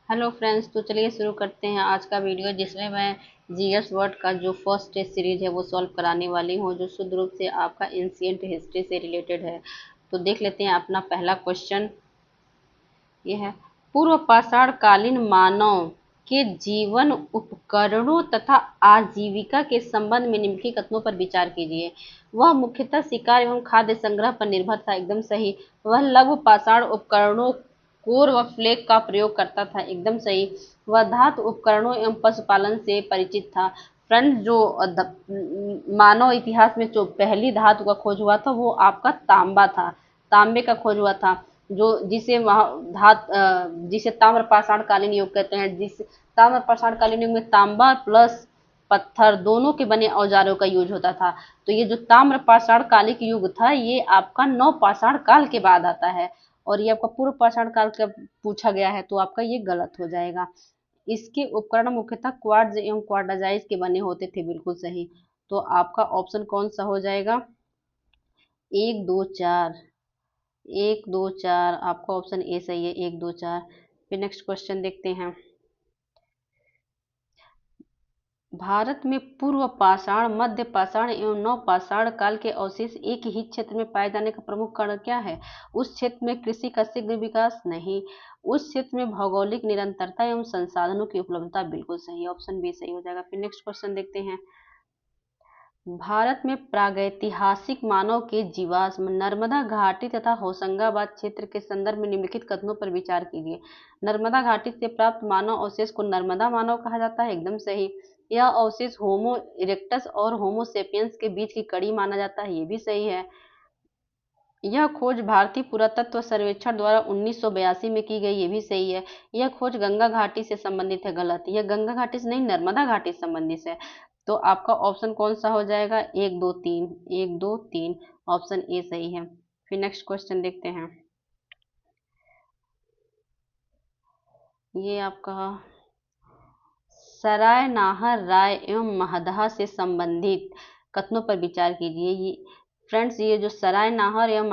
Hello friends, तो चलिए शुरू करते हैं आज का वीडियो, जिसमें मैं जीएस वर्ड का जो फर्स्ट टेस्ट सीरीज है वो सॉल्व कराने वाली हूँ, जो शुद्ध रूप से आपका एंशिएंट हिस्ट्री से रिलेटेड है। तो देख लेते हैं अपना पहला क्वेश्चन। ये है, पूर्व पाषाण कालीन मानव के जीवन उपकरणों तथा आजीविका के संबंध में निम्नलिखित कथनों पर विचार कीजिए। वह मुख्यतः शिकार एवं खाद्य संग्रह पर निर्भर था, एकदम सही। वह लघु पाषाण उपकरणों कोर व फ्लेक का प्रयोग करता था, एकदम सही। वह धातु उपकरणों एवं पशुपालन से परिचित था। फ्रेंड्स, जो मानव इतिहास में जो पहली धातु का खोज हुआ था वो आपका तांबा था, तांबे का खोज हुआ था। जो जिसे ताम्र पाषाण कालीन युग कहते हैं। जिस ताम्र पाषाण कालीन युग में तांबा प्लस पत्थर दोनों के बने औजारों का यूज होता था। तो ये जो ताम्र पाषाण कालिक युग था ये आपका नव पाषाण काल के बाद आता है, और ये आपका पूर्व पाषाण काल का पूछा गया है, तो आपका ये गलत हो जाएगा। इसके उपकरण मुख्यतः क्वार्ट्ज एवं क्वार्टाजाइट के बने होते थे, बिल्कुल सही। तो आपका ऑप्शन कौन सा हो जाएगा? एक दो चार, एक दो चार, आपका ऑप्शन ए सही है, एक दो चार। फिर नेक्स्ट क्वेश्चन देखते हैं। भारत में पूर्व पाषाण, मध्य पाषाण एवं नव पाषाण काल के अवशेष एक ही क्षेत्र में पाए जाने का प्रमुख कारण क्या है? उस क्षेत्र में कृषि का शीघ्र विकास? नहीं। उस क्षेत्र में भौगोलिक निरंतरता एवं संसाधनों की उपलब्धता? बिल्कुल सही, ऑप्शन बी सही हो जाएगा। फिर नेक्स्ट क्वेश्चन देखते हैं। भारत में प्रागैतिहासिक मानव के जीवाश्म नर्मदा घाटी तथा होशंगाबाद क्षेत्र के संदर्भ में निम्नलिखित कथनों पर विचार कीजिए। नर्मदा घाटी से प्राप्त मानव अवशेष को नर्मदा मानव कहा जाता है, एकदम सही। यह अवशेष होमो इरेक्टस और होमो सेपियंस के बीच की कड़ी माना जाता है, ये भी सही है। यह खोज भारतीय पुरातत्व सर्वेक्षण द्वारा 1982 में की गई, ये भी सही है। यह खोज गंगा घाटी से संबंधित है, गलत। यह गंगा घाटी से नहीं, नर्मदा घाटी से संबंधित है। तो आपका ऑप्शन कौन सा हो जाएगा? एक दो तीन, एक दो तीन, ऑप्शन ए सही है। फिर नेक्स्ट क्वेश्चन देखते हैं। ये आपका सराय नाहर राय एवं महदहा से संबंधित कथनों पर विचार कीजिए। ये फ्रेंड्स, ये जो सराय नाहर एवं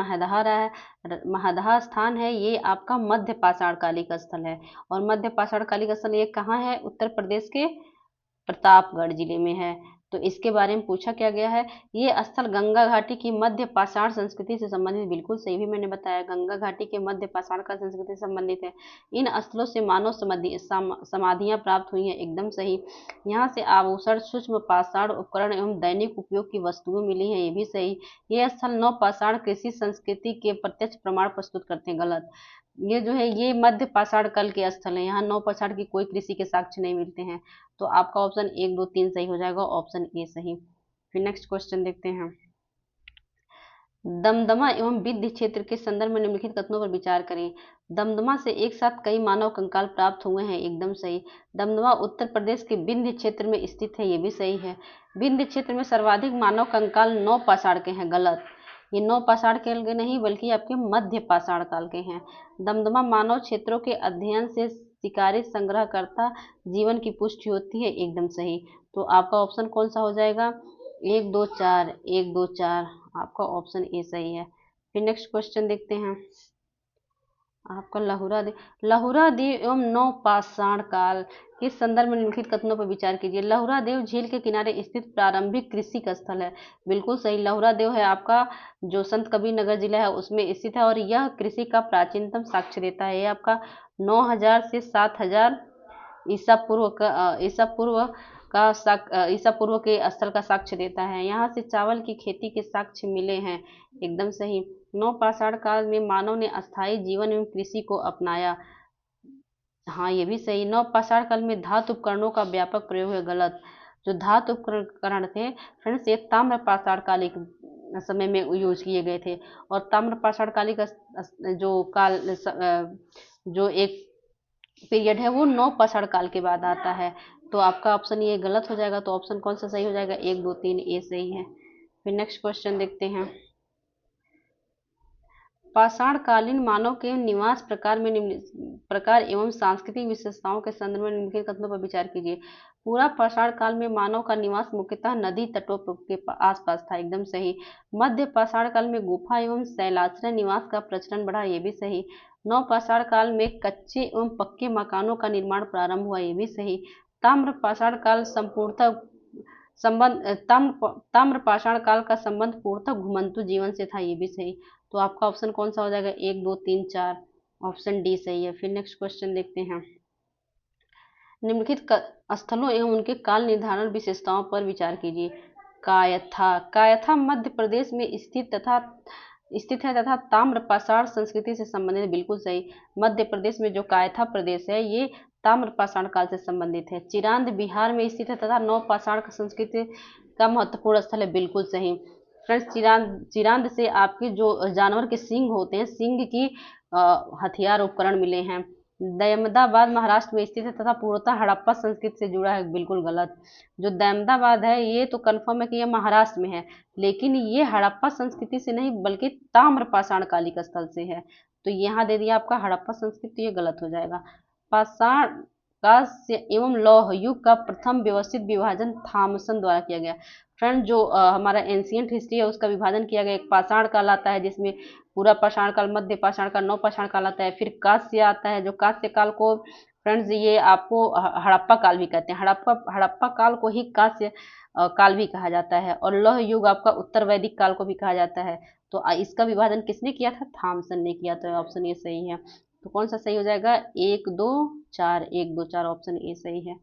महदहा स्थान है ये आपका मध्य पाषाण कालिक स्थल है। और मध्य पाषाण कालिक स्थल ये कहाँ है? उत्तर प्रदेश के प्रतापगढ़ जिले में है। तो इसके बारे में पूछा क्या गया है? ये स्थल गंगा घाटी की मध्य पाषाण संस्कृति से संबंधित, बिल्कुल सही भी मैंने बताया, गंगा घाटी के मध्य पाषाण का संस्कृति से संबंधित है। इन स्थलों से मानव समाधियां प्राप्त हुई हैं, एकदम सही। यहाँ से आभूषण, सूक्ष्म पाषाण उपकरण एवं दैनिक उपयोग की वस्तुएं मिली हैं, ये भी सही। ये स्थल नव पाषाण कृषि संस्कृति के प्रत्यक्ष प्रमाण प्रस्तुत करते हैं, गलत। ये जो है ये मध्य पाषाण काल के स्थल है, यहाँ नव पाषाण की कोई कृषि के साक्ष्य नहीं मिलते हैं। तो आपका ऑप्शन एक दो तीन सही हो जाएगा, ऑप्शन ए सही। फिर नेक्स्ट क्वेश्चन देखते हैं। दमदमा एवं विंध्य क्षेत्र के संदर्भ में निम्नलिखित कथनों पर विचार करें। दमदमा से एक साथ कई मानव कंकाल प्राप्त हुए हैं, एकदम सही। दमदमा उत्तर प्रदेश के विंध्य क्षेत्र में स्थित है, ये भी सही है। विंध्य क्षेत्र में सर्वाधिक मानव कंकाल नौ पाषाण के हैं, गलत। ये नौ पाषाण काल के नहीं बल्कि आपके मध्य पाषाण काल के हैं। दमदमा मानव क्षेत्रों के अध्ययन से शिकारी संग्रहकर्ता जीवन की पुष्टि होती है, एकदम सही। तो आपका ऑप्शन कौन सा हो जाएगा? एक दो चार, एक दो चार, आपका ऑप्शन ए सही है। फिर नेक्स्ट क्वेश्चन देखते हैं। आपका लहुरा देव एवं नव पाषाण काल के संदर्भ में निम्नलिखित कथनों पर विचार कीजिए। लहुरा देव झील के किनारे स्थित प्रारंभिक कृषि का स्थल है, बिल्कुल सही। लहुरा देव है आपका जो संत कबीर नगर जिला है उसमें स्थित है, और यह कृषि का प्राचीनतम साक्ष्य देता है। ये आपका 9000 से 7000 ईसा पूर्व के स्थल का साक्ष्य देता है। यहाँ से चावल की खेती के साक्ष्य मिले हैं, एकदम सही। नव पाषाण काल में मानव ने अस्थायी जीवन एवं कृषि को अपनाया, हाँ ये भी सही। नव पाषाण काल में धातु उपकरणों का व्यापक प्रयोग है, गलत। जो धातु उपकरण थे फ्रेंड्स ये ताम्र पाषाण कालिक समय में यूज किए गए थे। और ताम्र पाषाण कालिक जो काल जो एक पीरियड है वो नौ पाषाण काल के बाद आता है। तो आपका ऑप्शन ये गलत हो जाएगा। तो ऑप्शन कौन सा सही हो जाएगा? एक दो तीन, ए सही है। फिर नेक्स्ट क्वेश्चन देखते हैं। पाषाण कालीन मानव के निवास प्रकार एवं सांस्कृतिक विशेषताओं के संदर्भ में निम्नलिखित कथनों पर विचार कीजिए। पूरा पाषाण काल में मानव का निवास मुख्यतः नदी तटों के आसपास था, एकदम सही। मध्य पाषाण काल में गुफा एवं शैलाश्रय निवास का प्रचलन बढ़ा, ये भी सही। नवपाषाण काल में कच्चे एवं पक्के मकानों का निर्माण प्रारंभ हुआ, ये भी सही। ताम्रपाषाण काल संपूर्णतः संबंध ताम्रपाषाण काल का संबंध पूर्णतः घुमंतु जीवन से था, ये भी सही। तो आपका ऑप्शन कौन सा हो जाएगा? 1 2 3 4, ऑप्शन डी सही है। फिर नेक्स्ट क्वेश्चन देखते हैं। निम्नलिखित स्थलों एवं उनके काल निर्धारण विशेषताओं पर विचार कीजिए। कायथा, कायथा मध्य प्रदेश में स्थित है तथा ताम्रपाषाण संस्कृति से संबंधित है, बिल्कुल सही। मध्य प्रदेश में जो कायथा प्रदेश है ये ताम्रपाषाण काल से संबंधित है। चिरांद बिहार में स्थित है तथा नवपाषाण संस्कृति का महत्वपूर्ण स्थल है, बिल्कुल सही। फ्रेंड्स, चिरांद से आपके जो जानवर के सींग होते हैं, सींग की हथियार उपकरण मिले हैं। दमदाबाद महाराष्ट्र में स्थित है तथा पूर्णतः हड़प्पा संस्कृति से जुड़ा है, बिल्कुल गलत। जो दमदाबाद है ये तो कंफर्म है कि ये महाराष्ट्र में है, लेकिन ये हड़प्पा संस्कृति से नहीं बल्कि ताम्रपाषाण कालिक स्थल से है। तो यहाँ दे दिया आपका हड़प्पा संस्कृति, ये गलत हो जाएगा। पाषाण कांस्य एवं लौह युग का प्रथम व्यवस्थित विभाजन थॉमसन द्वारा किया गया। फ्रेंड, जो हमारा एंशियंट हिस्ट्री है उसका विभाजन किया गया। एक पाषाण काल आता है जिसमें पूरा पाषाण काल, मध्य पाषाण काल, नवपाषाण काल आता है। फिर कांस्य आता है, जो कांस्य काल को फ्रेंड्स ये आपको हड़प्पा काल भी कहते हैं। हड़प्पा काल को ही कांस्य काल भी कहा जाता है। और लौह युग आपका उत्तर वैदिक काल को भी कहा जाता है। तो इसका विभाजन किसने किया था? थॉमसन ने किया था। ऑप्शन ए सही है। तो कौन सा सही हो जाएगा? 1 2 4, 1 2 4, ऑप्शन ए सही है।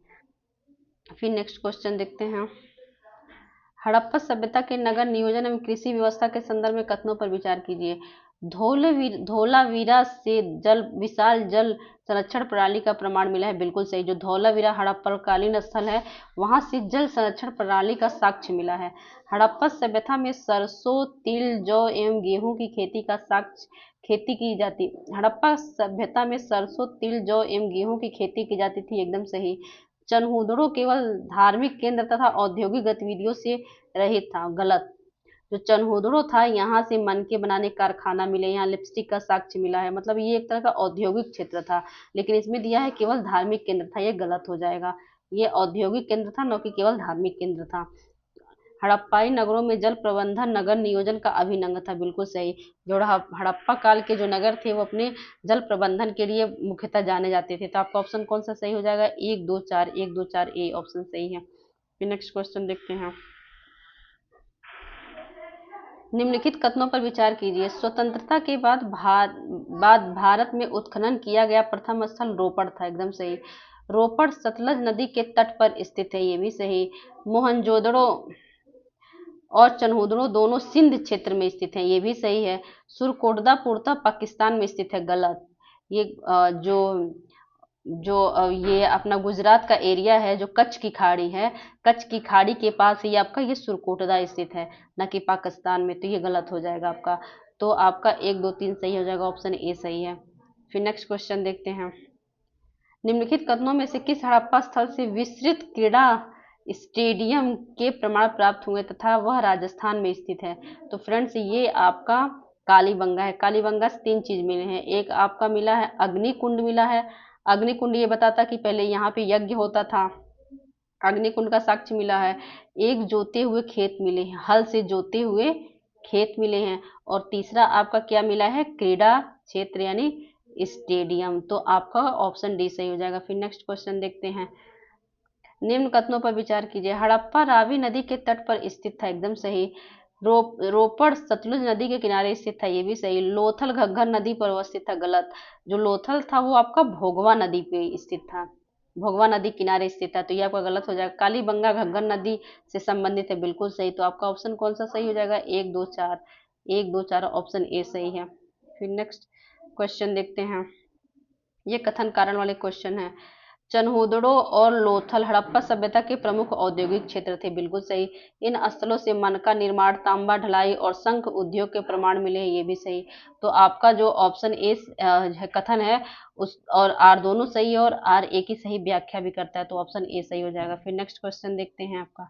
फिर नेक्स्ट क्वेश्चन देखते हैं। हड़प्पा सभ्यता के नगर नियोजन एवं कृषि व्यवस्था के संदर्भ में कथनों पर विचार कीजिए। धौलावीरा से विशाल जल संरक्षण प्रणाली का प्रमाण मिला है, बिल्कुल सही। जो धौलावीरा हड़प्पाकालीन स्थल है वहां से जल संरक्षण प्रणाली का साक्ष्य मिला है। हड़प्पा सभ्यता में सरसों, तिल, जौ एवं गेहूं की खेती की जाती। हड़प्पा सभ्यता में सरसों, तिल, जौ एवं गेहूं की खेती की जाती थी, एकदम सही। चनहूदड़ो केवल धार्मिक केंद्र तथा औद्योगिक गतिविधियों से रहित था, गलत। जो चनहूदड़ो था यहाँ से मनके बनाने कारखाना मिले, यहाँ लिपस्टिक का साक्ष्य मिला है, मतलब ये एक तरह का औद्योगिक क्षेत्र था। लेकिन इसमें दिया है केवल धार्मिक केंद्र था, ये गलत हो जाएगा। ये औद्योगिक केंद्र था, न कि केवल धार्मिक केंद्र था। हड़प्पाई नगरों में जल प्रबंधन नगर नियोजन का अभिन्न अंग था, बिल्कुल सही। जो हड़प्पा काल के जो नगर थे वो अपने जल प्रबंधन के लिए मुख्यतः जाने जाते थे। तो आपका ऑप्शन कौन सा सही हो जाएगा? 1 2 4, 1 2 4, ए ऑप्शन सही है। फिर नेक्स्ट क्वेश्चन देखते हैं। निम्नलिखित कथनों पर विचार कीजिए। स्वतंत्रता के बाद भारत में उत्खनन किया गया प्रथम स्थल रोपड़ था, एकदम सही। रोपड़ सतलज नदी के तट पर स्थित है, ये भी सही। मोहनजोदड़ो और चनहूदड़ो दोनों सिंध क्षेत्र में स्थित हैं, ये भी सही है। सुरकोटदा पूर्णतः पाकिस्तान में स्थित है, गलत। ये ये अपना गुजरात का एरिया है, जो कच्छ की खाड़ी है, कच्छ की खाड़ी के पास ही आपका ये सुरकोटदा स्थित है, न कि पाकिस्तान में। तो ये गलत हो जाएगा आपका। तो आपका 1 2 3 सही हो जाएगा, ऑप्शन ए सही है। फिर नेक्स्ट क्वेश्चन देखते हैं। निम्नलिखित कथनों में से किस हड़प्पा स्थल से विस्तृत क्रीड़ा स्टेडियम के प्रमाण प्राप्त हुए तथा वह राजस्थान में स्थित है? तो फ्रेंड्स, ये आपका कालीबंगा है। कालीबंगा से 3 चीज मिले हैं। एक आपका मिला है अग्निकुंड मिला है। अग्निकुंड ये बताता कि पहले यहाँ पे यज्ञ होता था, अग्निकुंड का साक्ष्य मिला है। एक जोते हुए खेत मिले हैं, हल से जोते हुए खेत मिले हैं। और तीसरा आपका क्या मिला है? क्रीड़ा क्षेत्र यानी स्टेडियम। तो आपका ऑप्शन डी सही हो जाएगा। फिर नेक्स्ट क्वेश्चन देखते हैं। निम्न कथनों पर विचार कीजिए। हड़प्पा रावी नदी के तट पर स्थित था, एकदम सही। रोपड़ सतलुज नदी के किनारे स्थित था, ये भी सही। लोथल घग्गर नदी पर अवस्थित था, गलत। जो लोथल था वो आपका भोगवा नदी पे स्थित था, भोगवा नदी किनारे स्थित था, तो ये आपका गलत हो जाएगा। कालीबंगा घग्गर नदी से संबंधित है, बिल्कुल सही। तो आपका ऑप्शन कौन सा सही हो जाएगा? 1 2 4, 1 2 4, ऑप्शन ए सही है। फिर नेक्स्ट क्वेश्चन देखते हैं। ये कथन कारण वाले क्वेश्चन है। चनहूदड़ो और लोथल हड़प्पा सभ्यता के प्रमुख औद्योगिक क्षेत्र थे, बिल्कुल सही। इन स्थलों से मनका निर्माण, तांबा ढलाई और शंख उद्योग के प्रमाण मिले हैं, ये भी सही। तो आपका जो ऑप्शन ए कथन है उस और आर दोनों सही है, और आर ए की सही व्याख्या भी करता है, तो ऑप्शन ए सही हो जाएगा। फिर नेक्स्ट क्वेश्चन देखते हैं आपका।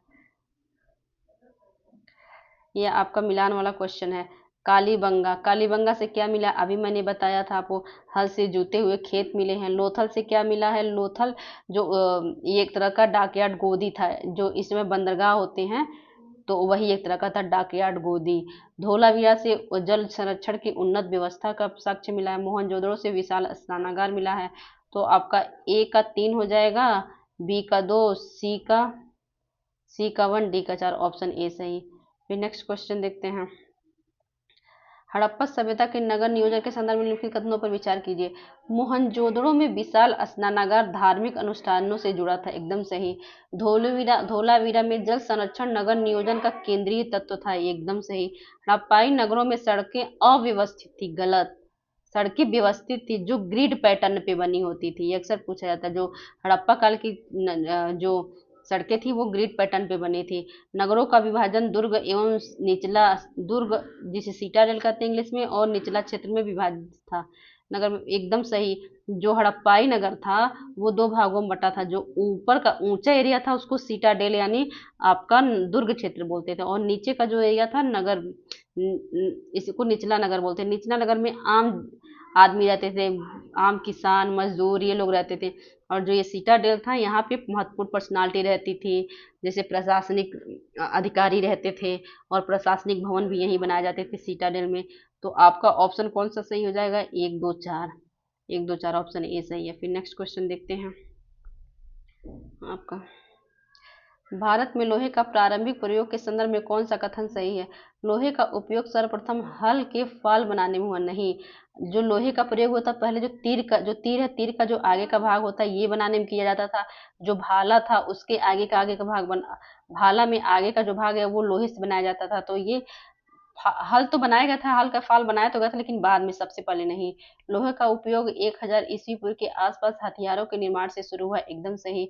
ये आपका मिलान वाला क्वेश्चन है। कालीबंगा, कालीबंगा से क्या मिला? अभी मैंने बताया था आपको, हल से जुते हुए खेत मिले हैं। लोथल से क्या मिला है? लोथल जो ये एक तरह का डॉकयार्ड गोदी था, जो इसमें बंदरगाह होते हैं, तो वही एक तरह का था डॉकयार्ड गोदी। धोलावीरा से जल संरक्षण की उन्नत व्यवस्था का साक्ष्य मिला है। मोहनजोदड़ो से विशाल स्नानागार मिला है। तो आपका ए का 3 हो जाएगा, बी का 2, सी का 1, डी का 4, ऑप्शन ए सही। फिर नेक्स्ट क्वेश्चन देखते हैं। हड़प्पा सभ्यता के नगर नियोजन के संदर्भ में निम्नलिखित कथनों पर विचार कीजिए। मोहनजोदड़ो में विशाल स्नानागार धार्मिक अनुष्ठानों से जुड़ा था, एकदम सही। धोलावीरा में जल संरक्षण नगर नियोजन का केंद्रीय तत्व था, एकदम सही। हड़प्पाई नगरों में सड़कें अव्यवस्थित थी, गलत। सड़कें व्यवस्थित थी जो ग्रिड पैटर्न पे बनी होती थी, ये अक्सर पूछा जाता है। जो हड़प्पा काल की जो सड़कें थी वो ग्रिड पैटर्न पे बनी थी। नगरों का विभाजन दुर्ग एवं निचला दुर्ग, जिसे सीटाडेल कहते हैं इंग्लिश में, और निचला क्षेत्र में विभाजित था नगर में, एकदम सही। जो हड़प्पाई नगर था वो 2 भागों में बटा था। जो ऊपर का ऊंचा एरिया था उसको सीटाडेल यानी आपका दुर्ग क्षेत्र बोलते थे, और नीचे का जो एरिया था नगर, इसको निचला नगर बोलते हैं। निचला नगर में आम आदमी रहते थे, आम किसान मजदूर ये लोग रहते थे। और जो ये सीटाडेल था यहाँ पे महत्वपूर्ण पर्सनालिटी रहती थी, जैसे प्रशासनिक अधिकारी रहते थे, और प्रशासनिक भवन भी यहीं बनाए जाते थे सीटाडेल में। तो आपका ऑप्शन कौन सा सही हो जाएगा? 1 2 4, 1 2 4 ऑप्शन ए सही है। फिर नेक्स्ट क्वेश्चन देखते हैं आपका। भारत में लोहे का प्रारंभिक प्रयोग के संदर्भ में कौन सा कथन सही है? लोहे का उपयोग सर्वप्रथम हल के फाल बनाने में हुआ, नहीं। जो लोहे का प्रयोग होता पहले जो तीर है, तीर का जो आगे का भाग होता है ये बनाने में किया जाता था। जो भाला था उसके आगे का भाग भाला में आगे का जो भाग है वो लोहे से बनाया जाता था। तो ये हल तो बनाया गया था, हल का फाल बनाया तो गया था, लेकिन बाद में, सबसे पहले नहीं। लोहे का उपयोग 1000 ईस्वी पूर्व के आसपास हथियारों के निर्माण से शुरू हुआ, एकदम सही।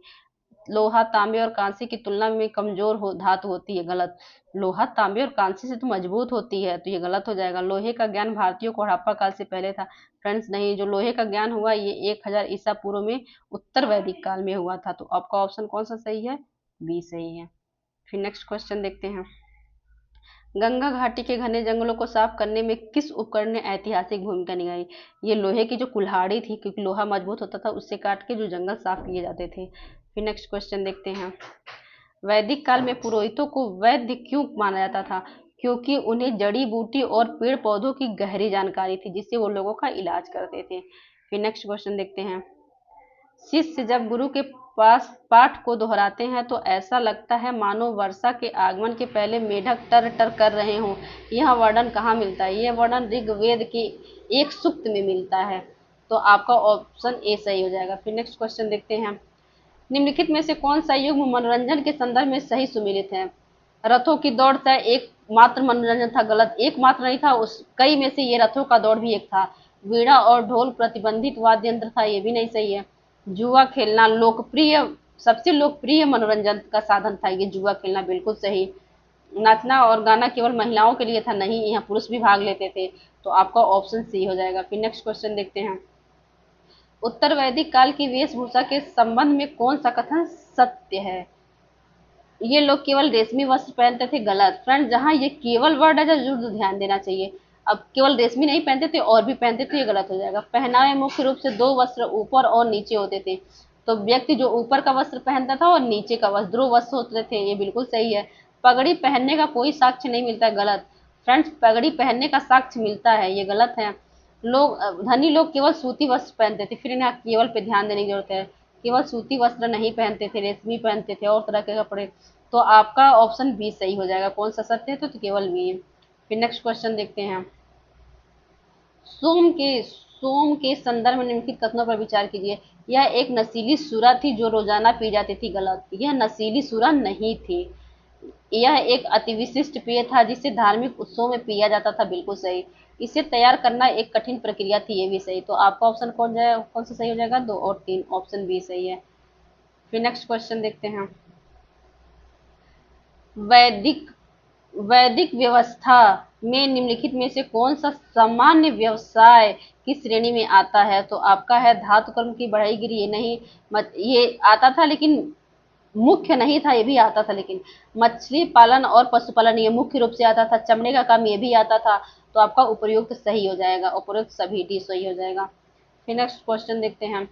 लोहा तांबे और कांसे की तुलना में कमजोर धातु होती है, गलत। लोहा तांबे और कांसे से तो मजबूत होती है, तो ये गलत हो जाएगा। लोहे का ज्ञान भारतीयों को हड़प्पा काल से पहले था, फ्रेंड्स नहीं। जो लोहे का ज्ञान हुआ ये 1000 ईसा पूर्व में उत्तर वैदिक काल में हुआ था। तो आपका ऑप्शन कौन सा सही है? बी सही है। फिर नेक्स्ट क्वेश्चन देखते हैं। गंगा घाटी के घने जंगलों को साफ करने में किस उपकरण ने ऐतिहासिक भूमिका निभाई? ये लोहे की जो कुल्हाड़ी थी, क्योंकि लोहा मजबूत होता था, उससे काट के जो जंगल साफ किए जाते थे। फिर नेक्स्ट क्वेश्चन देखते हैं। वैदिक काल में पुरोहितों को वैद्य क्यों माना जाता था? क्योंकि उन्हें जड़ी बूटी और पेड़ पौधों की गहरी जानकारी थी, जिससे वो लोगों का इलाज करते थे। फिर नेक्स्ट क्वेश्चन देखते हैं। शिष्य जब गुरु के पास पाठ को दोहराते हैं तो ऐसा लगता है मानो वर्षा के आगमन के पहले मेढक टर टर कर रहे हों। यह वर्णन कहाँ मिलता है? यह वर्णन ऋग्वेद की एक सूक्त में मिलता है। तो आपका ऑप्शन ए सही हो जाएगा। फिर नेक्स्ट क्वेश्चन देखते हैं। निम्नलिखित में से कौन सा युग्म मनोरंजन के संदर्भ में सही सुमेलित है? रथों की दौड़ तय एक मात्र मनोरंजन था, गलत। एक मात्र नहीं था, उस कई में से ये रथों का दौड़ भी एक था। वीणा और ढोल प्रतिबंधित वाद्य यंत्र था, ये भी नहीं सही है। जुआ खेलना सबसे लोकप्रिय मनोरंजन का साधन था ये जुआ खेलना, बिल्कुल सही। नाचना और गाना केवल महिलाओं के लिए था, नहीं, यहाँ पुरुष भी भाग लेते थे। तो आपका ऑप्शन सी हो जाएगा। फिर नेक्स्ट क्वेश्चन देखते हैं। उत्तर वैदिक काल की वेशभूषा के संबंध में कौन सा कथन सत्य है? ये लोग केवल रेशमी वस्त्र पहनते थे, गलत। फ्रेंड, जहाँ ये केवल वर्ड है जरूर ध्यान देना चाहिए। अब केवल रेशमी नहीं पहनते थे, और भी पहनते थे, ये गलत हो जाएगा। पहनावे मुख्य रूप से 2 वस्त्र ऊपर और नीचे होते थे। तो व्यक्ति जो ऊपर का वस्त्र पहनता था और नीचे का वस्त्र, 2 वस्त्र होते थे, ये बिल्कुल सही है। पगड़ी पहनने का कोई साक्ष्य नहीं मिलता है, गलत। फ्रेंड्स, पगड़ी पहनने का साक्ष्य मिलता है, ये गलत है। धनी लोग केवल सूती वस्त्र पहनते थे। फिर इन्हें केवल पे ध्यान देने की जरूरत है। केवल सूती वस्त्र नहीं पहनते थे, रेशमी पहनते थे, और तरह के कपड़े। तो आपका ऑप्शन बी सही हो जाएगा। कौन सा सत्य है? तो केवल बी है। फिर नेक्स्ट क्वेश्चन देखते हैं। सोम के संदर्भ में निम्नलिखित कथनों पर विचार कीजिए। यह एक नशीली सुरा थी जो रोजाना पी जाती थी, गलत। यह नशीली सुरा नहीं थी। यह एक अति विशिष्ट पेय था जिसे धार्मिक उत्सवों में पिया जाता था, बिल्कुल सही। इसे तैयार करना एक कठिन प्रक्रिया थी, ये भी सही। तो आपका ऑप्शन कौन सा सही हो जाएगा? 2 और 3, ऑप्शन बी सही है। फिर नेक्स्ट क्वेश्चन देखते हैं। वैदिक वैदिक व्यवस्था में निम्नलिखित में से कौन सा सामान्य व्यवसाय की श्रेणी में आता है? तो आपका है धातु कर्म की बढ़ईगिरी, ये नहीं। ये आता था लेकिन मुख्य नहीं था, ये भी आता था, लेकिन मछली पालन और पशुपालन ये मुख्य रूप से आता था। चमड़े का काम ये भी आता था। तो आपका उपयुक्त सही हो जाएगा, उपयुक्त सभी डी सही हो जाएगा। फिर नेक्स्ट क्वेश्चन देखते हैं।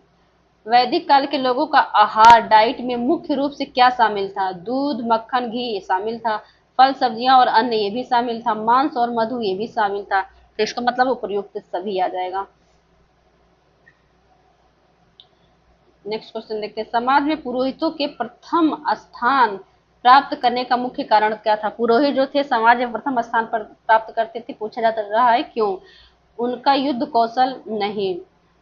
वैदिक काल के लोगों का आहार डाइट में मुख्य रूप से क्या शामिल था? दूध, मक्खन, घी ये शामिल था। फल सब्जियां और अन्न ये भी शामिल था, मांस और मधु ये भी शामिल था। तो इसका मतलब उपयुक्त सभी आ जाएगा। नेक्स्ट क्वेश्चन देखते हैं, समाज में पुरोहितों के प्रथम स्थान प्राप्त करने का मुख्य कारण क्या था? पुरोहित जो थे समाज में प्रथम स्थान पर प्राप्त करते थे, पूछा जाता रहा है क्यों? उनका युद्ध कौशल नहीं,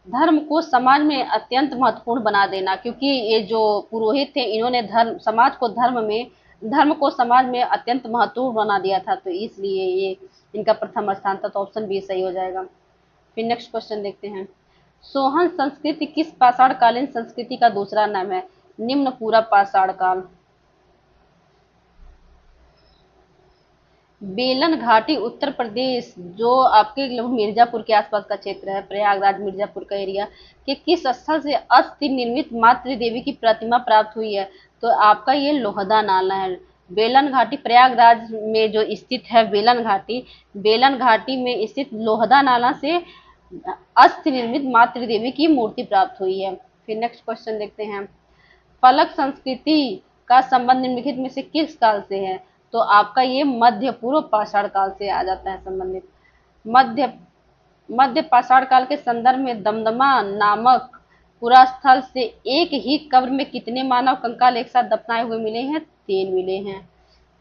धर्म को समाज में अत्यंत महत्वपूर्ण बना देना, क्योंकि ये जो पुरोहित थे इन्होंने धर्म को समाज में अत्यंत महत्वपूर्ण बना दिया था, तो इसलिए ये इनका प्रथम स्थान था। तो ऑप्शन बी सही हो जाएगा। फिर नेक्स्ट क्वेश्चन देखते हैं, सोहन संस्कृति किस पाषाण कालीन संस्कृति का दूसरा नाम है? निम्न पूरा पाषाण काल। बेलन घाटी उत्तर प्रदेश, जो आपके लगभग मिर्जापुर के आसपास का क्षेत्र है, प्रयागराज मिर्जापुर का एरिया, कि किस स्थल से अस्थि निर्मित मातृ देवी की प्रतिमा प्राप्त हुई है? तो आपका ये लोहदा नाला है। बेलन घाटी प्रयागराज में जो स्थित है बेलन घाटी में स्थित लोहदा नाला से अस्थि निर्मित मातृ देवी की मूर्ति प्राप्त हुई है। फिर नेक्स्ट क्वेश्चन देखते हैं, फलक संस्कृति का संबंध निम्नलिखित में से किस काल से है? तो आपका ये मध्य पूर्व पाषाण काल से आ जाता है संबंधित। मध्य मध्य पाषाण काल के संदर्भ में दमदमा नामक पूरा स्थल से एक ही कब्र में कितने मानव कंकाल एक साथ दफनाए हुए मिले हैं? 3 मिले हैं।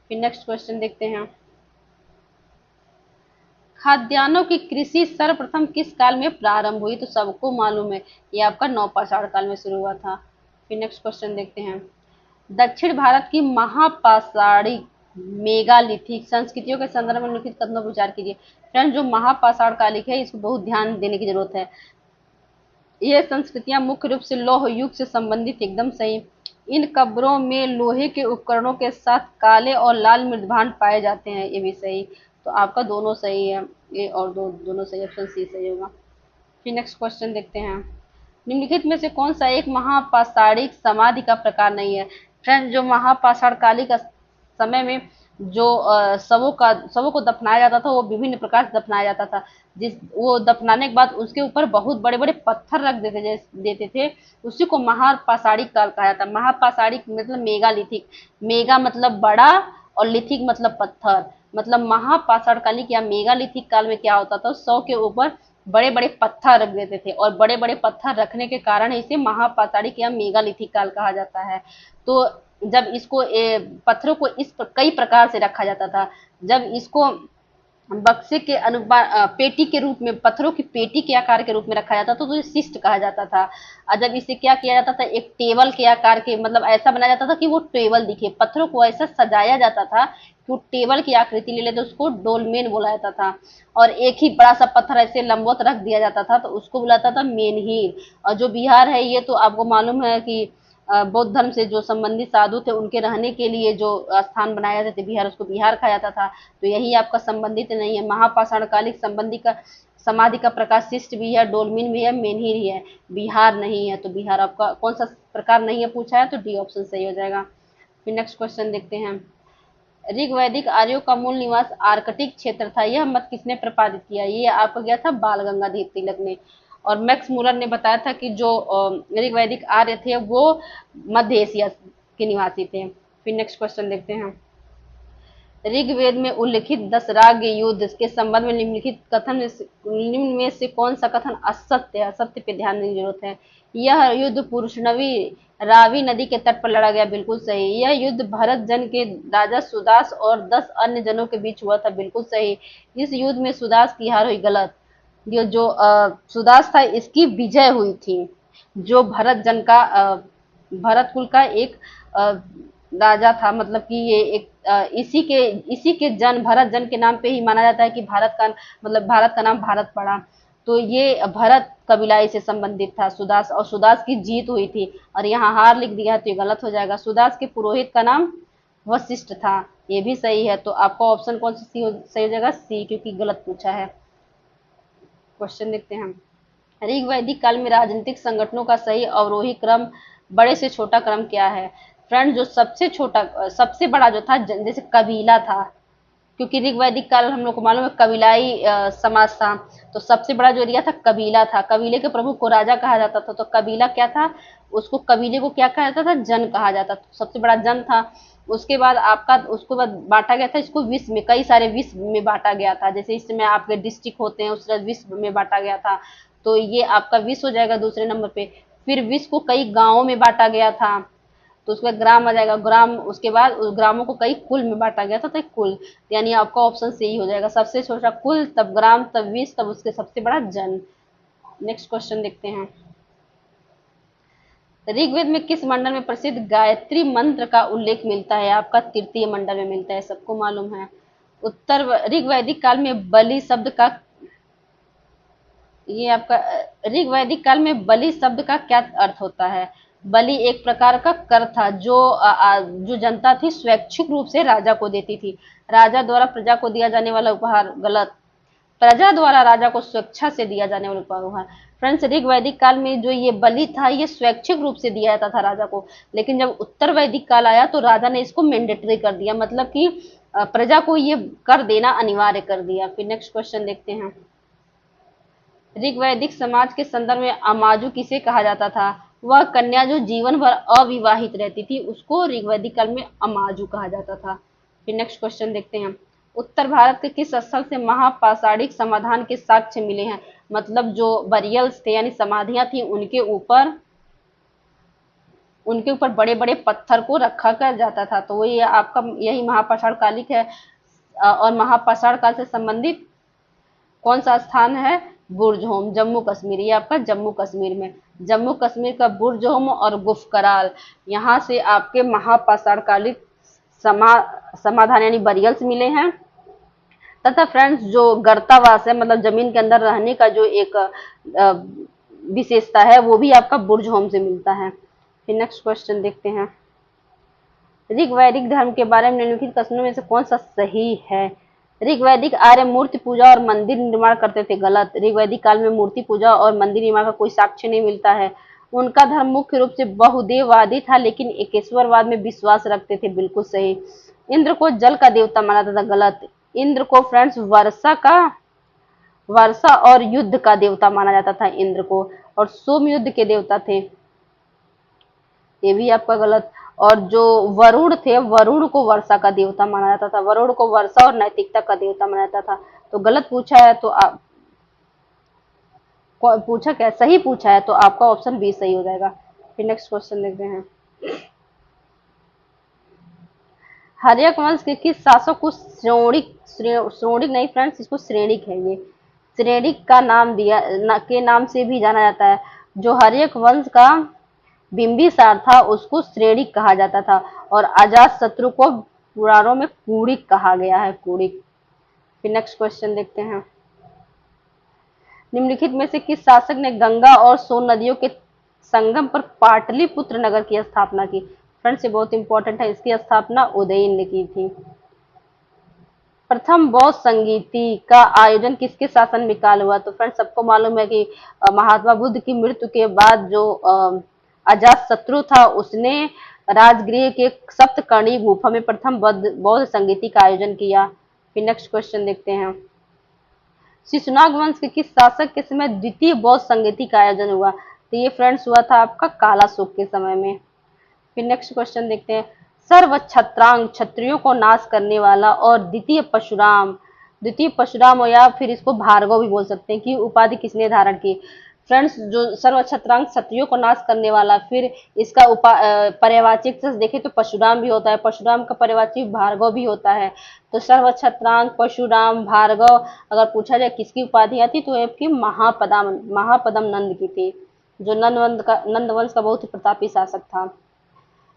फिर नेक्स्ट क्वेश्चन देखते हैं, खाद्यान्नों की कृषि सर्वप्रथम किस काल में प्रारंभ हुई? तो सबको मालूम है, ये आपका नवपाषाण काल में शुरू हुआ था। फिर नेक्स्ट क्वेश्चन देखते हैं, दक्षिण भारत की महापाषाणिक मेगालिथिक संस्कृतियों के संदर्भ में निम्नलिखित कथनों पर विचार कीजिए। फ्रेंड, जो महापाषाण कालिक है इसको बहुत ध्यान देने की जरूरत है। ये संस्कृतियां मुख्य रूप से लौह युग से संबंधित, एकदम सही। इन कब्रों में लोहे के उपकरणों के साथ काले और लाल मृदभांड पाए जाते हैं, ये भी सही। तो आपका दोनों सही है, ए और दोनों सही, ऑप्शन सी सही होगा। फिर नेक्स्ट क्वेश्चन देखते हैं, निम्नलिखित में से कौन सा एक महापाषाणिक समाधि का प्रकार नहीं है? फ्रेंड, जो महापाषाण कालिक समय में जो शवों को दफनाया जाता था वो विभिन्न प्रकार से दफनाया जाता था। जिस वो दफनाने के बाद उसके ऊपर बहुत बड़े बड़े पत्थर रख देते थे, उसी को महापाषाणिक काल कहा जाता है। महापाषाणिक मतलब मेगालिथिक, मेगा मतलब बड़ा और लिथिक मतलब पत्थर, मतलब महापाषाण कालिक या मेगालिथिक काल में क्या होता था, 100 के ऊपर बड़े बड़े पत्थर रख देते थे, और बड़े बड़े पत्थर रखने के कारण इसे महापाषाणिक या मेगालिथिक काल कहा जाता है। तो जब इसको पत्थरों को कई प्रकार से रखा जाता था, जब इसको बक्से के अनुपात पेटी के रूप में, पत्थरों की पेटी के आकार के रूप में रखा जाता था, तो इसे शिष्ट कहा जाता था। और जब इसे क्या किया जाता था, एक टेबल के आकार के, मतलब ऐसा बनाया जाता था कि वो टेबल दिखे, पत्थरों को ऐसा सजाया जाता था कि वो टेबल की आकृति ले लेते, उसको डोलमेन बोला जाता था। और एक ही बड़ा सा पत्थर ऐसे लंबवत रख दिया जाता था, तो उसको बुलाता था मेनहीर। और जो बिहार है, ये तो आपको मालूम है कि बौद्ध धर्म से जो संबंधित साधु थे उनके रहने के लिए जो स्थान बनाया जाते थे बिहार, उसको बिहार कहा जाता था। तो यही आपका संबंधित नहीं है। महापाषाण कालिक संबंधी का समाधि का प्रकार शिष्ट भी है, डोलमिन भी है, मेनहीर ही है, बिहार नहीं है। तो बिहार आपका कौन सा प्रकार नहीं है पूछा है, तो डी ऑप्शन सही हो जाएगा। फिर नेक्स्ट क्वेश्चन देखते हैं, ऋग्वैदिक आर्यों का मूल निवास आर्कटिक क्षेत्र था, यह मत किसने प्रतिपादित किया? ये आपका गया था बाल गंगाधर तिलक ने। और मैक्स मूलर ने बताया था कि जो ऋग्वैदिक आर्य थे वो मध्य एशिया के निवासी थे। फिर नेक्स्ट क्वेश्चन देखते हैं, ऋग्वेद में उल्लिखित दशराग युद्ध के संबंध में निम्न में से कौन सा कथन असत्य है? असत्य पे ध्यान देने की जरूरत है। यह युद्ध पुरुषनवी रावी नदी के तट पर लड़ा गया, बिल्कुल सही। यह युद्ध भरत जन के राजा सुदास और 10 अन्य जनों के बीच हुआ था, बिल्कुल सही। इस युद्ध में सुदास की हार हुई, गलत। ये जो सुदास था इसकी विजय हुई थी। जो भरत कुल का एक राजा था, मतलब कि ये एक इसी के जन भरत जन के नाम पे ही माना जाता है कि भारत का नाम भारत पड़ा। तो ये भरत कबीलाई से संबंधित था सुदास, और सुदास की जीत हुई थी। और यहाँ हार लिख दिया है तो ये गलत हो जाएगा। सुदास के पुरोहित का नाम वशिष्ठ था, ये भी सही है। तो आपका ऑप्शन कौन सा सही हो जाएगा? सी, क्योंकि गलत पूछा है। क्वेश्चन देखते हैं, ऋग्वैदिक काल में राजनीतिक संगठनों का सही अवरोही क्रम, बड़े से छोटा क्रम क्या है? फ्रेंड, जो सबसे बड़ा जो था, जैसे कबीला था, क्योंकि ऋग्वैदिक काल हम लोग को मालूम है कबीलाई समाज था, तो सबसे बड़ा जो एरिया था कबीला था। कबीले के प्रमुख को राजा कहा जाता था, तो कबीला क्या था? उसको कबीले को क्या कहा जाता था, जन कहा जाता था, सबसे बड़ा जन था। उसके बाद आपका उसको बाद बांटा गया था इसको विश्व में, कई सारे विश्व में बांटा गया था, जैसे इस समय आपके डिस्ट्रिक्ट होते हैं उस तरह विश्व में बांटा गया था। तो ये आपका विश्व हो जाएगा दूसरे नंबर पे। फिर विश्व को कई गांवों में बांटा गया था, तो उसके बाद ग्राम आ जाएगा, ग्राम उसके बाद उस ग्रामों को कई कुल में बांटा गया था, तो कुल, यानी आपका ऑप्शन सही हो जाएगा, सबसे छोटा कुल, तब ग्राम, तब विश्व, तब उसके सबसे बड़ा जन। नेक्स्ट क्वेश्चन देखते हैं। ऋग्वेद में किस मंडल में प्रसिद्ध गायत्री मंत्र का उल्लेख मिलता है, आपका तृतीय मंडल में मिलता है, सबको मालूम है। उत्तर ऋग्वैदिक काल में बलि शब्द का, ये आपका ऋग्वैदिक काल में बलि शब्द का क्या अर्थ होता है। बलि एक प्रकार का कर था जो जनता थी स्वैच्छिक रूप से राजा को देती थी। राजा द्वारा प्रजा को दिया जाने वाला उपहार, गलत। प्रजा द्वारा राजा को स्वेच्छा से दिया जाने वाला उपहार। फ्रेंड्स, ऋग्वैदिक काल में जो ये बलि था ये स्वैच्छिक रूप से दिया जाता था राजा को, लेकिन जब उत्तर वैदिक काल आया तो राजा ने इसको मैंडेटरी कर दिया, मतलब कि प्रजा को ये कर देना अनिवार्य कर दिया। फिर नेक्स्ट क्वेश्चन देखते हैं। ऋग्वैदिक समाज के संदर्भ में अमाजु किसे कहा जाता था, वह कन्या जो जीवन भर अविवाहित रहती थी उसको ऋग्वैदिक काल में अमाजु कहा जाता था। फिर नेक्स्ट क्वेश्चन देखते हैं। उत्तर भारत के किस स्थल से महापाषाणिक समाधान के साक्ष्य मिले हैं, मतलब जो बरियल्स थे यानी समाधियां थी उनके ऊपर बड़े बड़े पत्थर को रखा कर जाता था, तो ये आपका यही महापाषाण कालिक है। और महापाषाण काल से संबंधित कौन सा स्थान है, बुर्जहोम, जम्मू कश्मीर, ये आपका जम्मू कश्मीर में, जम्मू कश्मीर का बुर्जहोम और गुफकराल, यहाँ से आपके महापाषाण कालिक समाधान यानी बरियल्स मिले हैं। तथा फ्रेंड्स, जो गर्तावास है मतलब जमीन के अंदर रहने का जो एक विशेषता है वो भी आपका बुर्जहोम से मिलता है। फिर नेक्स्ट क्वेश्चन देखते हैं। ऋग्वैदिक धर्म के बारे में निम्नलिखित कथनों में से कौन सा सही है। ऋग्वैदिक आर्य मूर्ति पूजा और मंदिर निर्माण करते थे, गलत। ऋग्वैदिक काल में मूर्ति पूजा और मंदिर निर्माण का कोई साक्ष्य नहीं मिलता है। उनका धर्म मुख्य रूप से बहुदेववादी था लेकिन एकेश्वरवाद में विश्वास रखते थे, बिल्कुल सही। इंद्र को जल का देवता माना था, गलत। इंद्र को फ्रेंड्स वर्षा और युद्ध का देवता माना जाता था इंद्र को, और सोम युद्ध के देवता थे, ये भी आपका गलत। और जो वरुण थे, वरुण को वर्षा का देवता माना जाता था, वरुण को वर्षा और नैतिकता का देवता माना जाता था। तो गलत पूछा है, तो आप पूछा क्या, सही पूछा है, तो आपका ऑप्शन बी सही हो जाएगा। फिर नेक्स्ट क्वेश्चन देखते हैं। हर्यक वंश के किस शासक को श्रोणिक नहीं फ्रेंड्स, इसको श्रेणिक है, ये श्रेणिक का नाम के नाम से भी जाना जाता है। जो हर्यक वंश का बिंबिसार था उसको श्रेणिक कहा जाता था, और अजात शत्रु को पुराणों में कूड़िक कहा गया है, कूड़िक। फिर नेक्स्ट क्वेश्चन देखते हैं। निम्नलिखित में से किस शासक ने गंगा और सोन नदियों के संगम पर पाटलिपुत्र नगर की स्थापना की। फ्रेंड्स, ये बहुत इंपॉर्टेंट है, इसकी स्थापना उदयन ने की थी। प्रथम बौद्ध संगीति का आयोजन किसके शासन में काल हुआ। तो फ्रेंड्स, सबको मालूम है कि महात्मा बुद्ध की मृत्यु के बाद जो अजात शत्रु था उसने राजगृह के सप्तकर्णी गुफा में प्रथम बौद्ध संगीति का आयोजन किया। फिर नेक्स्ट क्वेश्चन देखते हैं। शिशुनाग वंश के किस शासक के समय द्वितीय बौद्ध संगीति का आयोजन हुआ। तो ये फ्रेंड्स हुआ था आपका कालाशोक के समय में। फिर नेक्स्ट क्वेश्चन देखते हैं। सर्व छत्रांग, क्षत्रियों को नाश करने वाला, और द्वितीय परशुराम या फिर इसको भार्गव भी बोल सकते हैं, कि उपाधि किसने धारण की। फ्रेंड्स, जो सर्व छत्रांग क्षत्रियों को नाश करने वाला, फिर इसका पर्यायवाची से देखें तो परशुराम भी होता है, परशुराम का पर्यायवाची भार्गव भी होता है। तो सर्व छत्रांग, परशुराम, भार्गव, अगर पूछा जाए किसकी उपाधियां थी तो आपकी महापदम नंद की थी, जो नंद वंश का बहुत ही प्रतापी शासक था।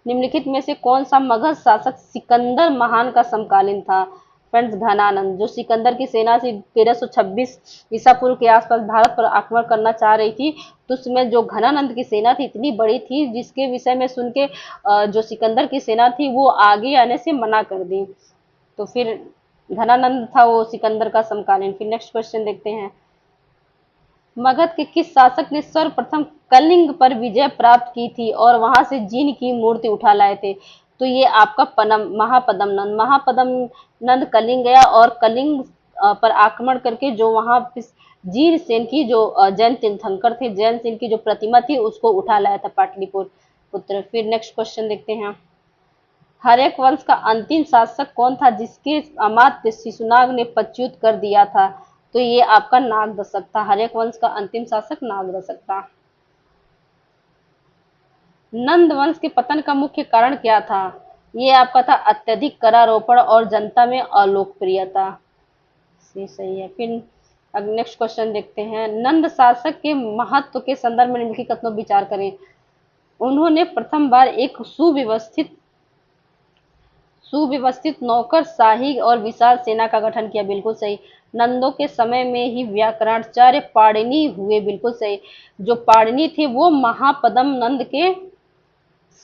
निम्नलिखित में से कौन सा मगध शासक सिकंदर महान का समकालीन था। फ्रेंड्स, घनानंद, जो सिकंदर की सेना से 1326 ईसा पूर्व के आसपास भारत पर आक्रमण करना चाह रही थी, तो उसमें जो घनानंद की सेना थी इतनी बड़ी थी जिसके विषय में सुन के जो सिकंदर की सेना थी वो आगे आने से मना कर दी। तो फिर घनानंद था वो सिकंदर का समकालीन। फिर नेक्स्ट क्वेश्चन देखते हैं। मगध के किस शासक ने सर्वप्रथम कलिंग पर विजय प्राप्त की थी और वहां से जीन की मूर्ति उठा लाए थे। तो ये आपका महापदम नंद कलिंग गया, और कलिंग पर आक्रमण करके जो वहां जीर सेन की जो जैन तीर्थंकर थे, जैन सेन की जो प्रतिमा थी उसको उठा लाया था पाटलिपुत्र। फिर नेक्स्ट क्वेश्चन देखते हैं। हर्यक वंश का अंतिम शासक कौन था जिसके अमात्य शिशुनाग ने पदच्युत कर दिया था? तो ये आपका नागदशक था। हर्यक वंश का अंतिम शासक नागदशक था। नंद वंश के पतन का मुख्य कारण क्या था? ये आपका था अत्यधिक करारोपण और जनता में अलोकप्रियता। सही है। फिर अब नेक्स्ट क्वेश्चन देखते हैं। नंद शासक के महत्व के संदर्भ में निम्नलिखित कथनों विचार करें। उन्होंने प्रथम बार एक सुव्यवस्थित नौकरशाही और विशाल सेना का गठन किया। बिल्कुल सही। नंदों के समय में ही व्याकरणाचार्य पाणिनि हुए। बिल्कुल सही। जो पाणिनि थे वो महापद्म नंद के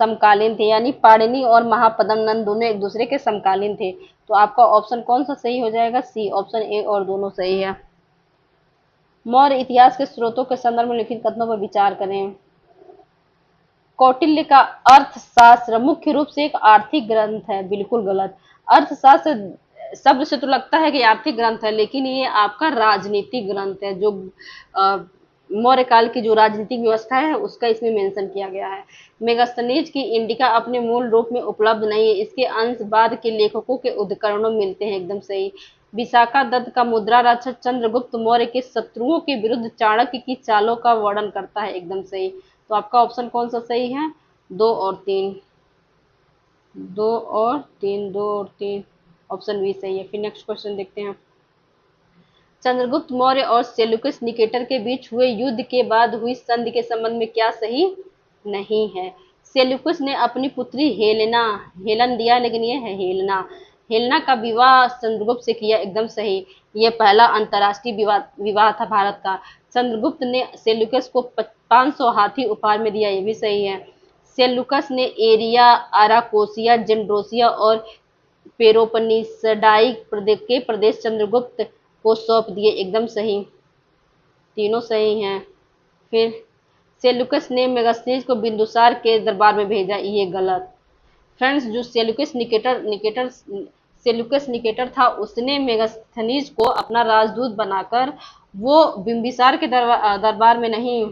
समकालीन थे, यानी पाणिनि और महापद्म नंद दोनों एक दूसरे के समकालीन थे। तो आपका ऑप्शन कौन सा सही हो जाएगा? सी, ऑप्शन ए और दोनों सही है। मौर्य इतिहास के स्रोतों के संदर्भ में लिखित कथनों पर विचार करें। कौटिल्य का अर्थशास्त्र मुख्य रूप से एक आर्थिक ग्रंथ है। बिल्कुल गलत। अर्थशास्त्र शब्द से तो लगता है कि आर्थिक ग्रंथ है, लेकिन ये आपका राजनीतिक ग्रंथ है। जो मौर्य काल की जो राजनीतिक व्यवस्था है उसका इसमें मेंशन किया गया है। मेगास्थनीज की इंडिका अपने मूल रूप में उपलब्ध नहीं है, इसके अंश बाद के लेखकों के उद्धरणों में मिलते हैं। एकदम सही। विशाखा दत्त का मुद्रा राक्षस चंद्रगुप्त मौर्य के शत्रुओं के विरुद्ध चाणक्य की चालों का वर्णन करता है। एकदम सही। तो आपका ऑप्शन कौन सा सही है? 2 और 3। 2 और 3, 2 और 3, ऑप्शन बी सही है। फिर नेक्स्ट क्वेश्चन देखते हैं। चंद्रगुप्त मौर्य और सेल्यूकस निकेटर के बीच हुए युद्ध के बाद हुई संधि के संबंध में क्या सही नहीं है? सेल्यूकस ने अपनी पुत्री हेलन दिया, लेकिन ये है हेलेना का विवाह चंद्रगुप्त से किया। एकदम सही। ये पहला अंतर्राष्ट्रीय विवाह था भारत का। चंद्रगुप्त ने सेल्यूकस को 500 हाथी उपहार में दिया। ये भी सही है। सेल्यूकस ने एरिया, अराकोसिया, जेंड्रोसिया और पेरोपनिसडाई के प्रदेश चंद्रगुप्त को सौंप दिए। एकदम सही। तीनों सही हैं। फिर सेल्यूकस ने मेगास्थनीज को बिंदुसार के दरबार में भेजा। ये गलत। फ्रेंड्स, जो सेल्यूकस निकेटर था उसने मेगास्थनीज को अपना राजदूत बनाकर वो बिंबिसार के दरबार में नहीं,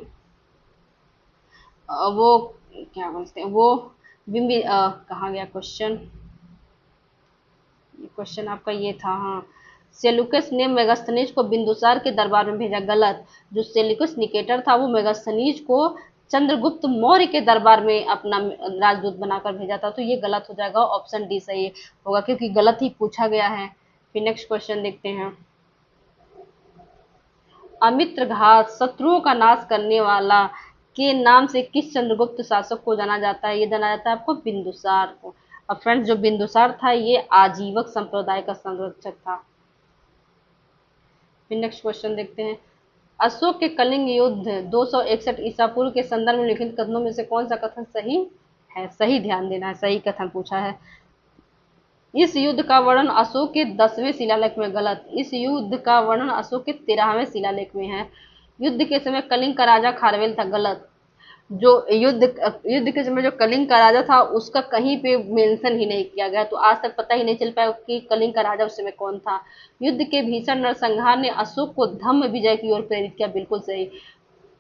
वो क्या बोलते हैं, वो कहाँ गया क्वेश्चन? क्वेश्चन आपका ये था, हाँ। सेल्यूकस ने मेगास्थनीज को बिंदुसार के दरबार में भेजा। गलत। जो सेल्यूकस निकेटर था वो मेगास्थनीज को चंद्रगुप्त मौर्य के दरबार में अपना राजदूत बनाकर भेजा था। तो ये गलत हो जाएगा। ऑप्शन डी सही होगा, क्योंकि गलत ही पूछा गया है। फिर नेक्स्ट क्वेश्चन देखते हैं। अमित्रघात, शत्रुओं का नाश करने वाला, के नाम से किस चंद्रगुप्त शासक को जाना जाता है? ये जाना जाता है आपको बिंदुसार को। अब फ्रेंड्स, जो बिंदुसार था ये आजीवक संप्रदाय का संरक्षक था। फिर नेक्स्ट क्वेश्चन देखते हैं। अशोक के कलिंग युद्ध 261 ईसा पूर्व के संदर्भ में लिखित कथनों में से कौन सा कथन सही है? सही ध्यान देना है, सही कथन पूछा है। इस युद्ध का वर्णन अशोक के 10वें शिलालेख में। गलत। इस युद्ध का वर्णन अशोक के 13वें शिलालेख में है। युद्ध के समय कलिंग का राजा खारवेल था। गलत। जो युद्ध के समय जो कलिंग का राजा था उसका कहीं पे मेंशन ही नहीं किया गया, तो आज तक पता ही नहीं चल पाया कि कलिंग का राजा उस समय कौन था। युद्ध के भीषण नरसंहार ने अशोक को धम्म विजय की ओर प्रेरित किया। बिल्कुल सही।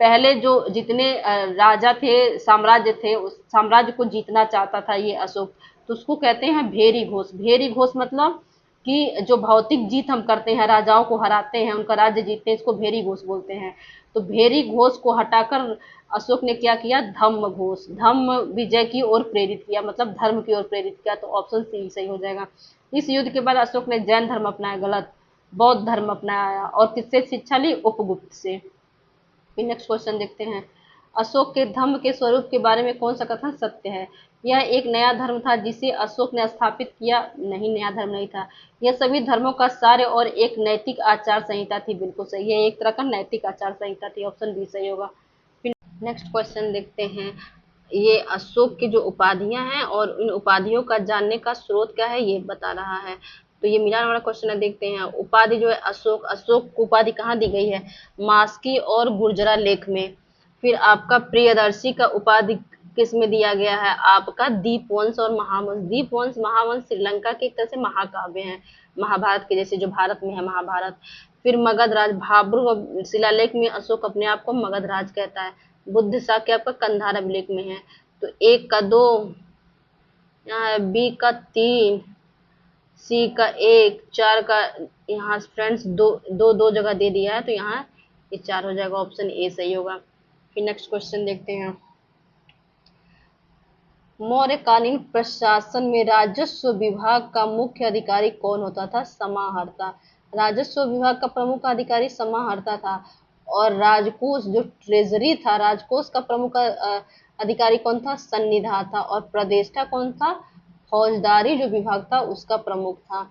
पहले जो जितने राजा थे, साम्राज्य थे, उस साम्राज्य को जीतना चाहता था ये अशोक। तो उसको कहते हैं भेरी घोष। भेरी घोष मतलब कि जो भौतिक जीत हम करते हैं, राजाओं को हराते हैं, उनका राज्य जीतते हैं, इसको भेरी घोष बोलते हैं। तो भेरी घोष को हटाकर अशोक ने क्या किया? धम्म घोष, धम्म विजय की ओर प्रेरित किया, मतलब धर्म की ओर प्रेरित किया। तो ऑप्शन सी सही हो जाएगा। इस युद्ध के बाद अशोक ने जैन धर्म अपनाया। गलत। बौद्ध धर्म अपनाया। और किससे शिक्षा ली? उपगुप्त से। फिर नेक्स्ट क्वेश्चन देखते हैं। अशोक के धम्म के स्वरूप के बारे में कौन सा कथन सत्य है? यह एक नया धर्म था जिसे अशोक ने स्थापित किया। नहीं, नया धर्म नहीं था। यह सभी धर्मों का सार और एक नैतिक आचार संहिता थी। बिल्कुल सही। यह एक तरह का नैतिक आचार संहिता थी। ऑप्शन बी सही होगा। फिर नेक्स्ट क्वेश्चन देखते हैं। ये अशोक की जो उपाधियां हैं और इन उपाधियों का जानने का स्रोत क्या है ये बता रहा है। तो ये मिलान वाला क्वेश्चन है, देखते हैं। उपाधि जो है अशोक को उपाधि कहाँ दी गई है? मास्की और गुर्जरा लेख में। फिर आपका प्रियदर्शी का उपाधि किस में दिया गया है आपका दीपवंश और महावंश। दीपवंश महावंश श्रीलंका के एक तरह से महाकाव्य हैं, महाभारत के जैसे, जो भारत में है महाभारत। फिर मगध राज, भाब्रू शिलालेख में अशोक अपने आप को मगध राज कहता है। बुद्ध शाक्य आपका कंधार अभिलेख में है। तो 1 का 2, यहाँ है बी का 3, सी का 1, 4 का, यहाँ फ्रेंड्स दो दो दो जगह दे दिया है, तो यहाँ ये 4 हो जाएगा, ऑप्शन ए सही होगा। फिर नेक्स्ट क्वेश्चन देखते हैं। मौर्यकालीन प्रशासन में राजस्व विभाग का मुख्य अधिकारी कौन होता था? समाहर्ता। राजस्व विभाग का प्रमुख अधिकारी समाहर्ता था। और राजकोष जो ट्रेजरी था, राजकोष का प्रमुख अधिकारी कौन था? सन्निधाता। और प्रदेष्टा कौन था? फौजदारी जो विभाग था उसका प्रमुख था।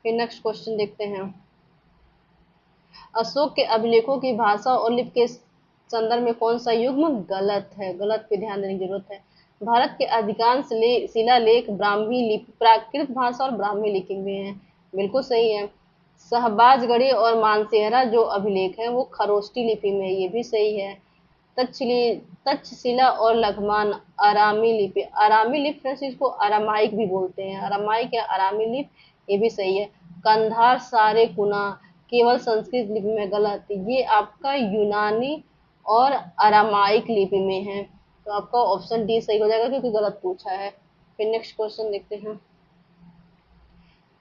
फिर नेक्स्ट क्वेश्चन देखते हैं। अशोक के अभिलेखों की भाषा और लिपि के संदर्भ में कौन सा युग्म गलत है? गलत पे ध्यान देने की जरूरत है। भारत के अधिकांश शिलालेख ब्राह्मी लिपि, प्राकृत भाषा और ब्राह्मी लिपि में हैं, बिल्कुल सही है। शहबाजगढ़ी और मानसेहरा जो अभिलेख है वो खरोष्टी लिपि में है, ये भी सही है। तक्षशिला और लघमान अरामी लिपि, अरामी लिपि फ्रेंड्स इसको अरामाइक भी बोलते हैं, अरामाइक या अरामी लिपि, ये भी सही है। कंधार सारे कुना केवल संस्कृत लिपि में, गलत, ये आपका यूनानी और अरामाइक लिपि में है, तो आपका ऑप्शन डी सही हो जाएगा क्योंकि गलत पूछा है। फिर नेक्स्ट क्वेश्चन देखते हैं।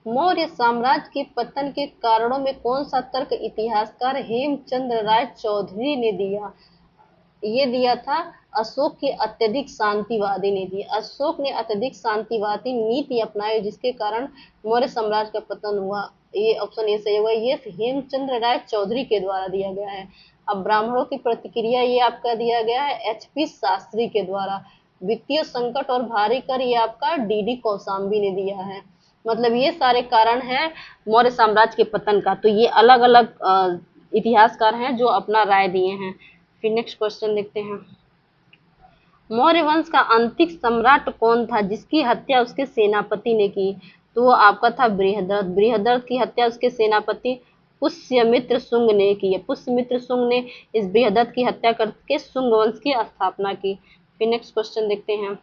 मौर्य साम्राज्य के पतन के कारणों में कौन सा तर्क इतिहासकार हेमचंद्र राय चौधरी ने दिया? ये दिया था अशोक के अत्यधिक शांतिवादी नीति। अशोक ने अत्यधिक शांतिवादी नीति अपनाई जिसके कारण मौर्य साम्राज्य का पतन हुआ, ये ऑप्शन ए सही होगा। ये हेमचंद्र राय चौधरी के द्वारा दिया गया है। अब ब्राह्मणों की प्रतिक्रिया, ये आपका दिया गया है HP शास्त्री के द्वारा। वित्तीय संकट और भारी कर, ये आपका DD कौशाम्बी ने दिया है। मतलब ये सारे कारण हैं मौर्य साम्राज्य के पतन का। तो ये अलग अलग इतिहासकार हैं जो अपना राय दिए हैं। फिर नेक्स्ट क्वेश्चन देखते हैं। मौर्य वंश का अंतिम सम्राट कौन था जिसकी हत्या उसके सेनापति ने की? तो वो आपका था बृहद्रथ। बृहद्रथ की हत्या उसके सेनापति पुष्यमित्र शुंग ने की है। पुष्यमित्र शुंग ने इस बृहद्रथ की हत्या करके शुंग वंश की स्थापना की। फिर नेक्स्ट क्वेश्चन देखते हैं।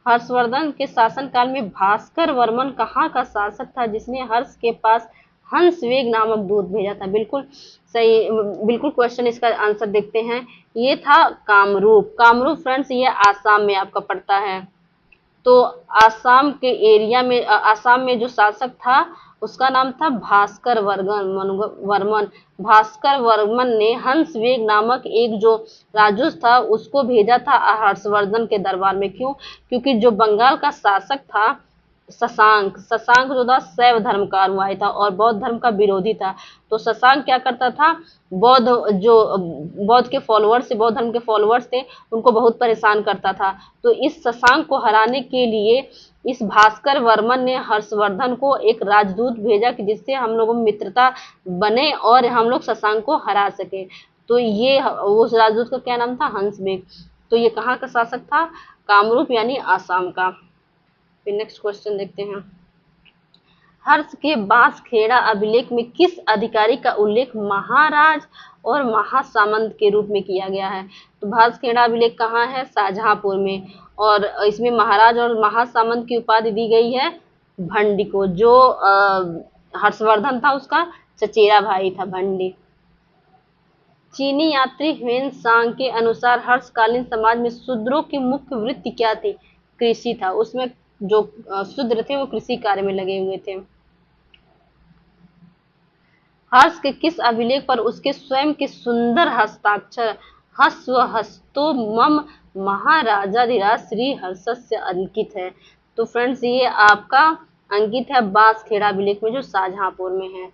हर्षवर्धन के शासनकाल में भास्कर वर्मन कहाँ का शासक था जिसने हर्ष के पास हंसवेग नामक दूत भेजा था? बिल्कुल सही, बिल्कुल क्वेश्चन इसका आंसर देखते हैं। ये था कामरूप। कामरूप फ्रेंड्स ये आसाम में आपका पड़ता है। तो आसाम के एरिया में, आसाम में जो शासक था उसका नाम था भास्कर वर्मन। भास्कर वर्मन ने हंसवेग नामक एक जो राजूस था उसको भेजा था हर्षवर्धन के दरबार में। क्यों? क्योंकि जो बंगाल का शासक था शशांक, शशांक जो था शैव धर्म का अनुयायी था और बौद्ध धर्म का विरोधी था। तो शशांक क्या करता था, बौद्ध के फॉलोअर्स, बौद्ध धर्म के फॉलोअर्स थे, उनको बहुत परेशान करता था। तो इस शशांक को हराने के लिए इस भास्कर वर्मन ने हर्षवर्धन को एक राजदूत भेजा कि जिससे हम लोगों में मित्रता बने और हम लोग शशांक को हरा सके। तो ये उस राजदूत का क्या नाम था? हंसवेग। तो ये कहाँ का शासक था? कामरूप यानी आसाम का। फिर नेक्स्ट क्वेश्चन देखते हैं। हर्ष के बांसखेड़ा अभिलेख में किस अधिकारी का उल्लेख महाराज और महासामंत के रूप में किया गया है? तो बांसखेड़ा अभिलेख कहाँ है? शाहजहांपुर में। और इसमें महाराज और महासामंत की उपाधि दी गई है भंडी को, जो हर्षवर्धन था उसका चचेरा भाई था भंडी। चीनी यात्री ह्वेन सांग के अनुसार हर्षकालीन समाज में शूद्रों की मुख्य वृत्ति क्या थी? कृषि था। उसमें जो शूद्र थे वो कृषि कार्य में लगे हुए थे। हर्ष के किस अभिलेख पर उसके स्वयं के सुंदर हस्ताक्षर हस्व हस्तो मम महाराजाधिराज श्री हर्षस्य अंकित है? तो फ्रेंड्स ये आपका अंकित है बांसखेड़ा अभिलेख में जो शाहजहांपुर में है।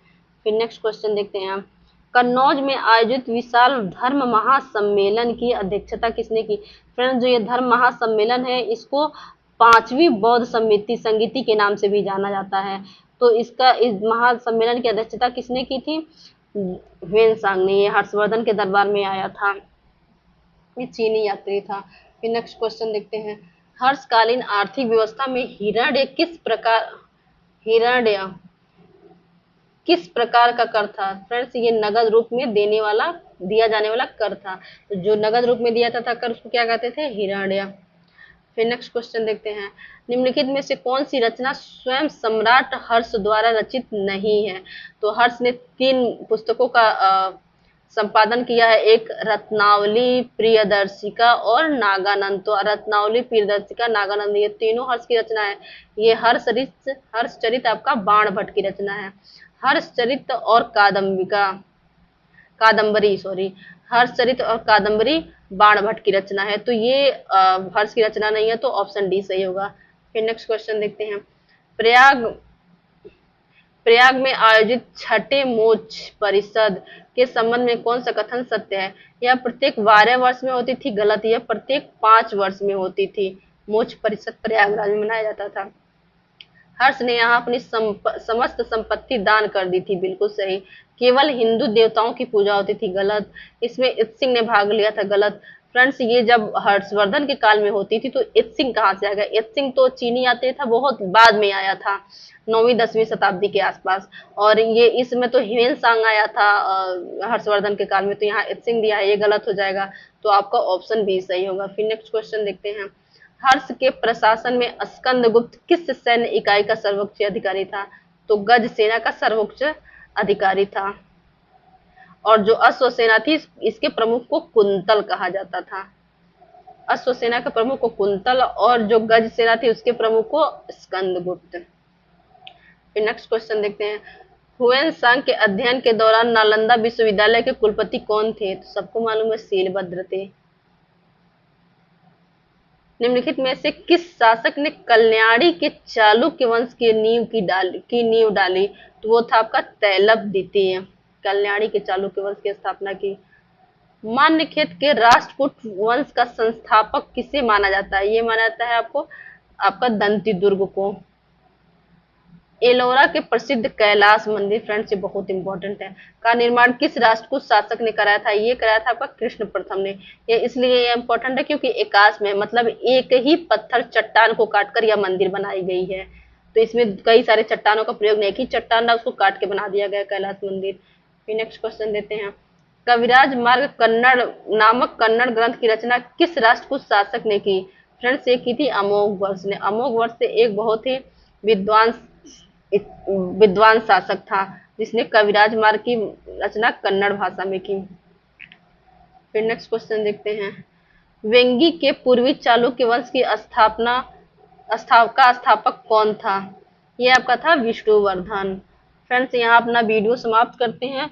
फिर नेक्स्ट क्वेश्चन देखते हैं। कन्नौज में आयोजित विशाल धर्म महासम्मेलन की अध्यक्षता किसने की? फ्रेंड्स जो ये धर्म महासम्मेलन है इसको 5वीं बौद्ध संगीति के नाम से भी जाना जाता है। तो इसका इस महासम्मेलन की अध्यक्षता किसने की थी? ह्वेनसांग ने। ये हर्षवर्धन के दरबार में आया था, ये चीनी यात्री था। फिर नेक्स्ट क्वेश्चन देखते हैं। हर्षकालीन आर्थिक व्यवस्था में हिरण्य किस प्रकार का कर था? फ्रेंड्स ये नगद रूप में दिया जाने वाला कर था। तो जो नगद रूप में दिया था कर उसको क्या कहते थे? हिरण्य। फिर नेक्स्ट क्वेश्चन देखते हैं, निम्नलिखित में से कौन सी रचना स्वयं सम्राट हर्ष द्वारा रचित नहीं है? तो हर्ष ने 3 पुस्तकों का संपादन किया है, एक रत्नावली, प्रियदर्शिका और नागानंद। तो रत्नावली, प्रियदर्शिका, नागानंद ये तीनों हर्ष की रचना है। ये हर्षचरित आपका बाण भट्ट की रचना है। हर्षचरित और हर्षचरित और कादम्बरी बाण भट्ट की रचना है। तो ये हर्ष की रचना नहीं है, तो ऑप्शन डी सही होगा। फिर नेक्स्ट क्वेश्चन देखते हैं, प्रयाग प्रयाग में आयोजित छठे मोक्ष परिषद के संबंध में कौन सा कथन सत्य है? यह प्रत्येक 12 वर्ष में होती थी, गलत। यह प्रत्येक 5 वर्ष में होती थी। मोक्ष परिषद प्रयागराज में मनाया जाता था। हर्ष ने यहाँ अपनी समस्त संपत्ति दान कर दी थी, बिल्कुल सही। केवल हिंदू देवताओं की पूजा होती थी, गलत। इसमें इत्सिंग ने भाग लिया था, गलत। फ्रेंड्स, ये जब हर्षवर्धन के काल में होती थी, तो इत्सिंग कहाँ से आ गया? इत्सिंग तो चीनी यात्री था, बहुत बाद में आया था, 9वीं-10वीं शताब्दी के आसपास। और ये इसमें तो ह्वेनसांग आया था हर्षवर्धन के काल में, तो यहाँ इत्सिंग दिया है, ये गलत हो जाएगा। तो आपका ऑप्शन बी सही होगा। फिर नेक्स्ट क्वेश्चन देखते हैं, हर्ष के प्रशासन में स्कंदगुप्त किस सैन्य इकाई का सर्वोच्च अधिकारी था? तो गज सेना का सर्वोच्च अधिकारी था। और जो अश्वसेना थी, इसके प्रमुख को कुंतल कहा जाता था। अश्वसेना के प्रमुख को कुंतल, और जो गज सेना थी उसके प्रमुख को स्कंदगुप्त। फिर नेक्स्ट क्वेश्चन देखते हैं, हुएनसांग के अध्ययन के दौरान नालंदा विश्वविद्यालय के कुलपति कौन थे? तो सबको मालूम है, शीलभद्र थे। निम्नलिखित में से किस शासक ने कल्याणी के चालुक्य वंश की नींव डाली? तो वो था आपका तैलप द्वितीय। कल्याणी के चालुक्य वंश की स्थापना की। मान्यखेत के राष्ट्रकूट वंश का संस्थापक किसे माना जाता है? ये माना जाता है आपका दंतिदुर्ग को। एलोरा के प्रसिद्ध कैलाश मंदिर, फ्रेंड्स ये बहुत इंपॉर्टेंट है, का निर्माण किस राष्ट्रकूट शासक ने कराया था? ये कराया था आपका कृष्ण प्रथम ने। ये इसलिए ये इंपॉर्टेंट है क्योंकि एकाश में, मतलब एक ही पत्थर चट्टान को काटकर यह मंदिर बनाई गई है। तो इसमें कई सारे चट्टानों का प्रयोग नहीं, एक ही चट्टान था, उसको काट के बना दिया गया कैलाश मंदिर। फिर नेक्स्ट क्वेश्चन देते हैं, कविराज मार्ग कन्नड़ नामक कन्नड़ ग्रंथ की रचना किस राष्ट्रकूट शासक ने की? फ्रेंड्स ये की थी अमोघवर्ष ने। अमोघवर्ष से एक बहुत ही विद्वान शासक था, जिसने कविराज मार्ग की रचना कन्नड़ भाषा में की। फिर नेक्स्ट क्वेश्चन देखते हैं, वेंगी के पूर्वी चालुक्य वंश की स्थापक कौन था? ये आपका था विष्णुवर्धन। फ्रेंड्स यहाँ अपना वीडियो समाप्त करते हैं।